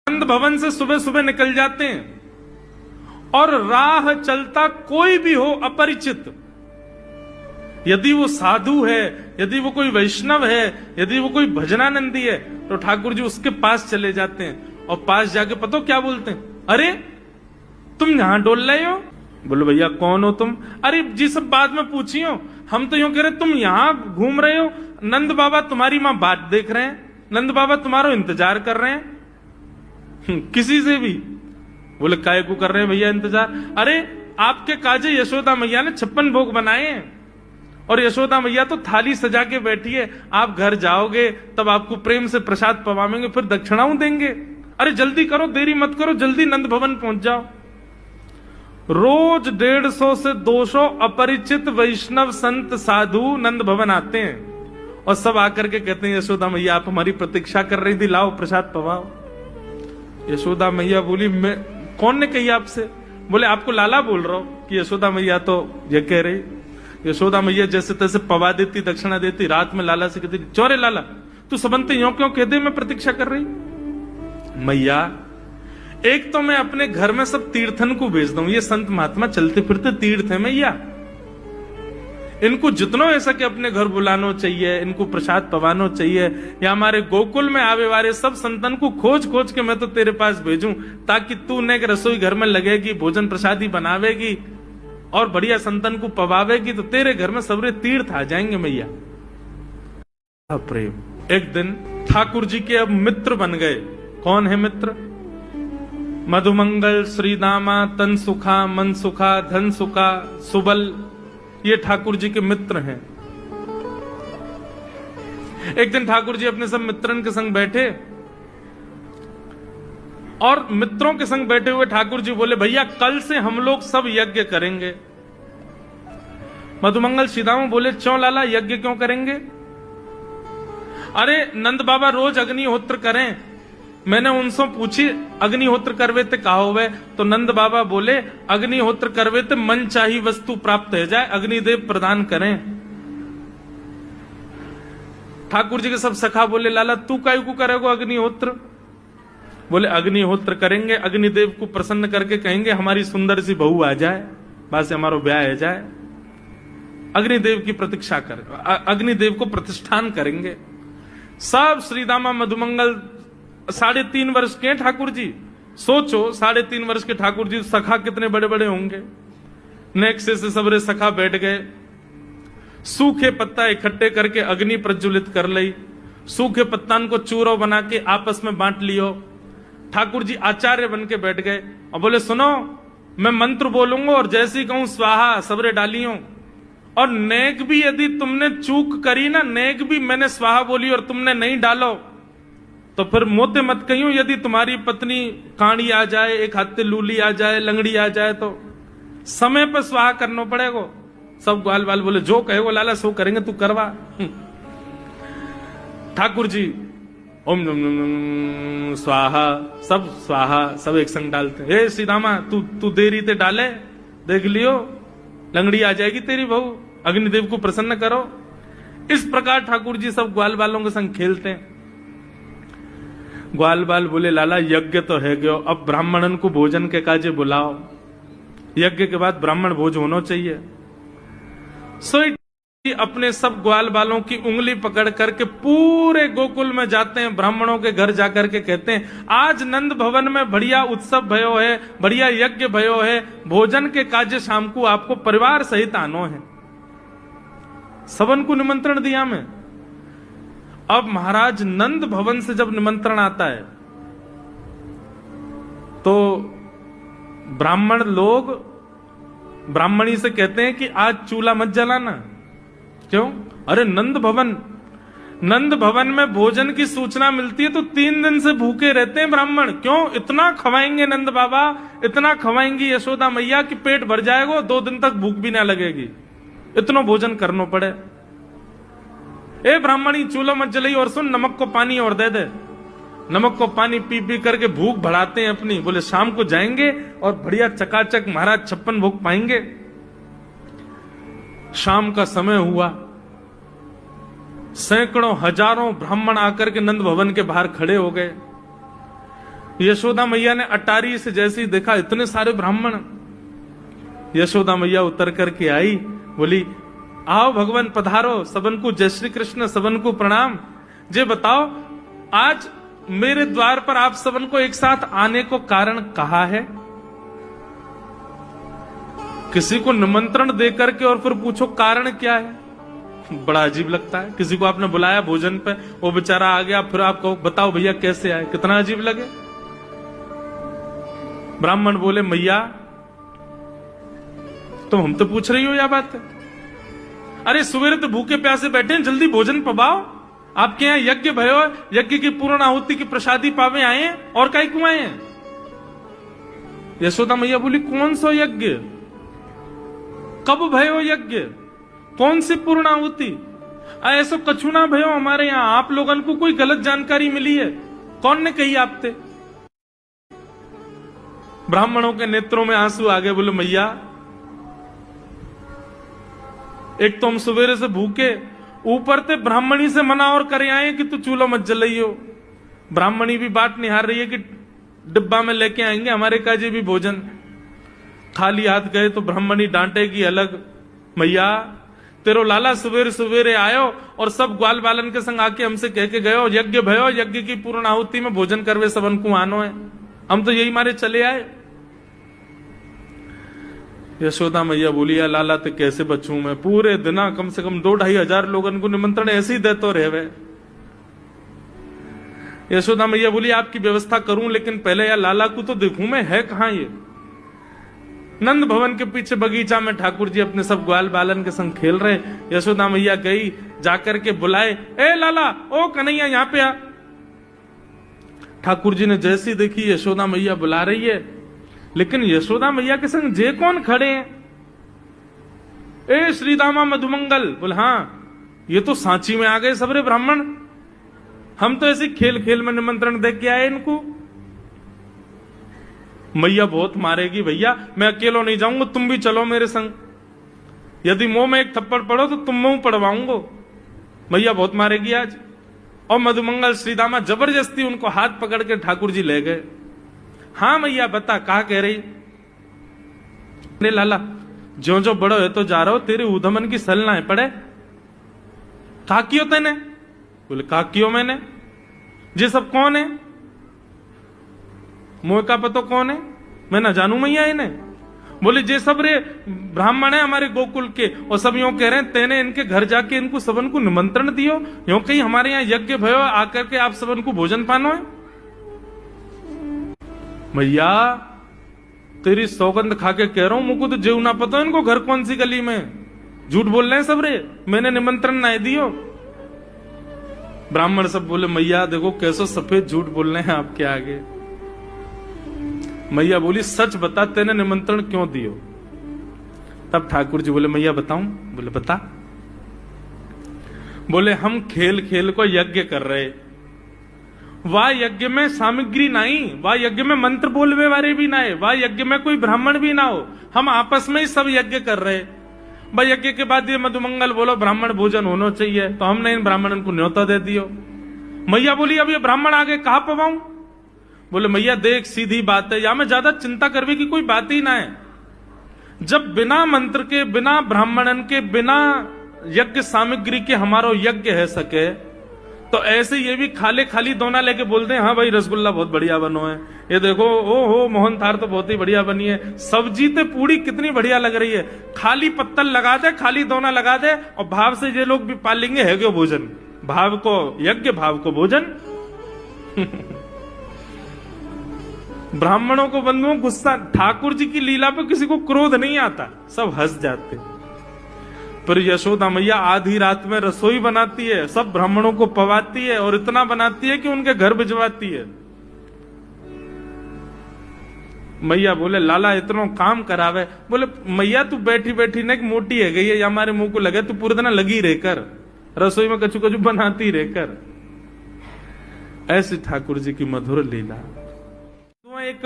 नंद भवन से सुबह सुबह निकल जाते हैं और राह चलता कोई भी हो अपरिचित, यदि वो साधु है, यदि वो कोई वैष्णव है, यदि वो कोई भजनानंदी है, तो ठाकुर जी उसके पास चले जाते हैं और पास जाके पता क्या बोलते हैं, अरे तुम यहां डोल रहे हो? बोलो भैया कौन हो तुम? अरे जी सब बाद में पूछियो, हम तो यूं कह रहे तुम यहां घूम रहे हो, नंद बाबा तुम्हारी मां बात देख रहे हैं, नंद बाबा तुम्हारा इंतजार कर रहे हैं। किसी से भी बोले काय को कर रहे हैं भैया इंतजार? अरे आपके काजे यशोदा मैया ने 56 भोग बनाए हैं और यशोदा मैया तो थाली सजा के बैठी है, आप घर जाओगे तब आपको प्रेम से प्रसाद पवाएंगे, फिर दक्षिणाओं देंगे। अरे जल्दी करो, देरी मत करो, जल्दी नंद भवन पहुंच जाओ। रोज 150 से 200 अपरिचित वैष्णव संत साधु नंद भवन आते हैं और सब आकर के कहते हैं यशोदा मैया आप हमारी प्रतीक्षा कर रही थी, लाओ प्रसाद पवाओ। यशोदा मैया बोली मैं कौन ने कही आपसे? बोले आपको लाला बोल रहा हूं कि यशोदा मैया तो ये कह रही। यशोदा मैया जैसे तैसे पवा देती, दक्षिणा देती, रात में लाला से कहती चौरे लाला तू सबंते यों क्यों कह दे मैं प्रतीक्षा कर रही? मैया एक तो मैं अपने घर में सब तीर्थन को भेज दूं, ये संत महात्मा चलते फिरते तीर्थ है मैया, इनको जितनो ऐसा कि अपने घर बुलानो चाहिए, इनको प्रसाद पवानो चाहिए, या हमारे गोकुल में आवे वाले सब संतन को खोज खोज के मैं तो तेरे पास भेजूं ताकि तू ने रसोई घर में लगेगी, भोजन प्रसादी बनावेगी और बढ़िया संतन को पवावेगी तो तेरे घर में सबरे तीर्थ आ जाएंगे मैया। प्रेम एक दिन ठाकुर जी के अब मित्र बन गए। कौन है मित्र? मधुमंगल, श्रीदामा, तन सुखा, मन सुखा, धन सुखा, सुबल, ये ठाकुर जी के मित्र हैं। एक दिन ठाकुर जी अपने सब मित्रन के संग बैठे और मित्रों के संग बैठे हुए ठाकुर जी बोले भैया कल से हम लोग सब यज्ञ करेंगे। मधुमंगल श्रीदामा बोले क्यों लाला यज्ञ क्यों करेंगे? अरे नंद बाबा रोज अग्निहोत्र करें, मैंने उनसे पूछी अग्निहोत्र करवे ते कहा हुए, तो नंद बाबा बोले अग्निहोत्र करवे ते मन चाही वस्तु प्राप्त हो जाए, अग्निदेव प्रदान करें। ठाकुर जी के सब सखा बोले लाला तू काय को करेगो अग्निहोत्र? बोले अग्निहोत्र करेंगे, अग्निदेव को प्रसन्न करके कहेंगे हमारी सुंदर सी बहू आ जाए, बस हमारा ब्याह हो जाए। अग्निदेव की प्रतीक्षा कर, अग्निदेव को प्रतिष्ठान करेंगे। सब श्रीदामा मधुमंगल 3.5 वर्ष के ठाकुर जी, सोचो 3.5 वर्ष के ठाकुर जी, सखा कितने बड़े बड़े होंगे। नेक्से से सबरे सखा बैठ गए, सूखे पत्ता इकट्ठे करके अग्नि प्रज्वलित कर ली, सूखे पत्तान को चूरो बना के आपस में बांट लियो। ठाकुर जी आचार्य बन के बैठ गए और बोले सुनो मैं मंत्र बोलूंगा और जैसी कहूं स्वाहा सबरे डालियों, और नेक भी यदि तुमने चूक करी ना, नेक भी मैंने स्वाहा बोली और तुमने नहीं डालो तो फिर मोते मत कहियो, यदि तुम्हारी पत्नी काणी आ जाए, एक हाथे लूली आ जाए, लंगड़ी आ जाए तो समय पर स्वाहा करना पड़ेगा। सब ग्वाल बाल बोले जो कहेगो लाला सो करेंगे, तू करवा। ठाकुर जी ओम नम नम स्वाहा, सब स्वाहा सब एक संग डालते। हे सीदामा तू देरी ते डाले, देख लियो लंगड़ी आ जाएगी तेरी बहू, अग्निदेव को प्रसन्न करो। इस प्रकार ठाकुर जी सब ग्वाल बालों के संग खेलते हैं। ग्वाल बाल बोले लाला यज्ञ तो है गयो, अब ब्राह्मणन को भोजन के काजे बुलाओ, यज्ञ के बाद ब्राह्मण भोज होना चाहिए। सो अपने सब ग्वाल बालों की उंगली पकड़ करके पूरे गोकुल में जाते हैं, ब्राह्मणों के घर जाकर के कहते हैं आज नंद भवन में बढ़िया उत्सव भयो है, बढ़िया यज्ञ भयो है, भोजन के काजे शाम को आपको परिवार सहित आनो है। सबन को निमंत्रण दिया मैं। अब महाराज नंद भवन से जब निमंत्रण आता है तो ब्राह्मण लोग ब्राह्मणी से कहते हैं कि आज चूल्हा मत जलाना। क्यों? अरे नंद भवन में भोजन की सूचना मिलती है तो 3 दिन से भूखे रहते हैं ब्राह्मण। क्यों? इतना खवाएंगे नंद बाबा, इतना खवाएंगी यशोदा मैया कि पेट भर जाएगा, 2 दिन तक भूख भी ना लगेगी, इतना भोजन करना पड़े। ए ब्राह्मणी चूल्हा मत जलाई और सुन नमक को पानी और दे दे। नमक को पानी पी पी करके भूख बढ़ाते हैं अपनी। बोले शाम को जाएंगे और बढ़िया चकाचक महाराज 56 भोग पाएंगे। शाम का समय हुआ, सैकड़ों हजारों ब्राह्मण आकर के नंद भवन के बाहर खड़े हो गए। यशोदा मैया ने अटारी से जैसे ही देखा इतने सारे ब्राह्मण, यशोदा मैया उतर करके आई, बोली आओ भगवान पधारो, सबन को जय श्री कृष्ण, सबन को प्रणाम। जे बताओ आज मेरे द्वार पर आप सबन को एक साथ आने को कारण कहा है? किसी को निमंत्रण दे करके और फिर पूछो कारण क्या है, बड़ा अजीब लगता है। किसी को आपने बुलाया भोजन पे, वो बेचारा आ गया, फिर आपको बताओ भैया कैसे आए, कितना अजीब लगे। ब्राह्मण बोले मैया तुम हमसे पूछ रही हो या बात है? अरे सवेरे तो भूखे प्यासे बैठे हैं, जल्दी भोजन पवाओ। आपके यहाँ यज्ञ भयो, यज्ञ की पूर्ण आहुति की प्रसादी पावे आए हैं, और काहे क्यों आए हैं? यशोदा मैया बोली कौन सा यज्ञ, कब भयो यज्ञ, कौन सी पूर्ण आहुति? ऐसो कछु ना भयो हमारे यहाँ, आप लोगन को कोई गलत जानकारी मिली है, कौन ने कही आपसे? ब्राह्मणों के नेत्रों में आंसू आ गए, बोले मैया एक तो हम सवेरे से भूखे, ऊपर से ब्राह्मणी से मना और करे आए कि तू चूल्हा मत जलाइयो। ब्राह्मणी भी बात निहार रही है कि डिब्बा में लेके आएंगे हमारे काजे भी भोजन। खाली हाथ गए तो ब्राह्मणी डांटेगी अलग, मैया तेरो लाला सवेरे सवेरे आयो और सब ग्वाल बालन के संग आके हमसे कह के गयो यज्ञ भयो, यज्ञ की पूर्ण आहुति में भोजन करवे सबन को आनो है, हम तो यही मारे चले आए। यशोदा मैया बोली या लाला ते कैसे बचूं मैं, पूरे दिना कम से कम 2-2.5 हजार लोगन को निमंत्रण ऐसे ही देते रहे। यशोदा मैया बोली आपकी व्यवस्था करूं, लेकिन पहले या लाला को तो देखूं मैं, है कहां ये? नंद भवन के पीछे बगीचा में ठाकुर जी अपने सब ग्वाल बालन के संग खेल रहे। यशोदा मैया गई, जाकर के बुलाए, ए लाला, ओ कन्हैया यहाँ पे आ। ठाकुर जी ने जैसी देखी यशोदा मैया बुला रही है, लेकिन यशोदा मैया के संग जे कौन खड़े हैं? ए श्रीदामा मधुमंगल। बोले हाँ, ये तो सांची में आ गए सबरे ब्राह्मण, हम तो ऐसे खेल खेल में निमंत्रण दे के आए इनको। मैया बहुत मारेगी भैया, मैं अकेलो नहीं जाऊंगा, तुम भी चलो मेरे संग, यदि मुंह में एक थप्पड़ पड़ो तो तुम मुंह पड़वाऊंगा। मैया बहुत मारेगी आज। और मधुमंगल श्रीदामा जबरदस्ती उनको हाथ पकड़ के ठाकुर जी ले गए। हाँ मैया बता, कहा कह रही? अरे लाला ज्यो जो बड़ो है तो जा रहा हो, तेरे उधमन की सल ना है पड़े। कहा क्यों तेने? बोले कहा क्यों मैंने, ये सब कौन है? मोह का पतो कौन है, मैं ना जानू मैया इन्हें। बोले जे सब रे ब्राह्मण है हमारे गोकुल के, और सब यूं कह रहे हैं तेने इनके घर जाके इनको सबन को निमंत्रण दियो, यूं कहीं हमारे यहाँ यज्ञ भयो आकर के आप सबन को भोजन पानो है। मैया तेरी सौगंध खा के कह रहा हूं, मुझको तो जेव ना पता इनको घर कौन सी गली में, झूठ बोल रहे हैं सब रे, मैंने निमंत्रण ना दियो। ब्राह्मण सब बोले मैया देखो कैसो सफेद झूठ बोल रहे हैं आपके आगे। मैया बोली सच बता, तेने निमंत्रण क्यों दियो? तब ठाकुर जी बोले मैया बताऊं? बोले बता। बोले हम खेल खेल को यज्ञ कर रहे, वाह यज्ञ में सामग्री नहीं, वाह यज्ञ में मंत्र बोलवे वाले भी ना है, वाह यज्ञ में कोई ब्राह्मण भी ना हो, हम आपस में ही सब यज्ञ कर रहे। भाई यज्ञ के बाद ये मधुमंगल बोलो ब्राह्मण भोजन होना चाहिए, तो हमने इन ब्राह्मणों को न्योता दे दियो। मैया बोली अब ये ब्राह्मण आगे कहां पवाऊं? बोले मैया देख सीधी बात है, या में ज्यादा चिंता करवे की कोई बात ही ना है। जब बिना मंत्र के, बिना ब्राह्मणन के, बिना यज्ञ सामग्री के हमारो यज्ञ है सके, तो ऐसे ये भी खाली खाली दोना लेके बोलते हैं हाँ भाई रसगुल्ला बहुत बढ़िया बनो है, ये देखो ओ हो मोहन थार तो बहुत ही बढ़िया बनी है, सब्जी तो पूरी कितनी बढ़िया लग रही है, खाली पत्तल लगा दे, खाली दोना लगा दे, और भाव से ये लोग भी पाल लेंगे है क्यों भोजन, भाव को यज्ञ भाव को भोजन। ब्राह्मणों को बंधुओं गुस्सा, ठाकुर जी की लीला पर किसी को क्रोध नहीं आता, सब हंस जाते। पर यशोदा मैया आधी रात में रसोई बनाती है, सब ब्राह्मणों को पवाती है, और इतना बनाती है कि उनके घर भिजवाती है। मैया बोले लाला इतना काम करावे। बोले मैया तू बैठी बैठी न मोटी है गई है, या हमारे मुंह को लगे, तू पूरे दिन लगी रहकर रसोई में कछु कछु बनाती रहकर। ऐसी ठाकुर जी की मधुर लीला। एक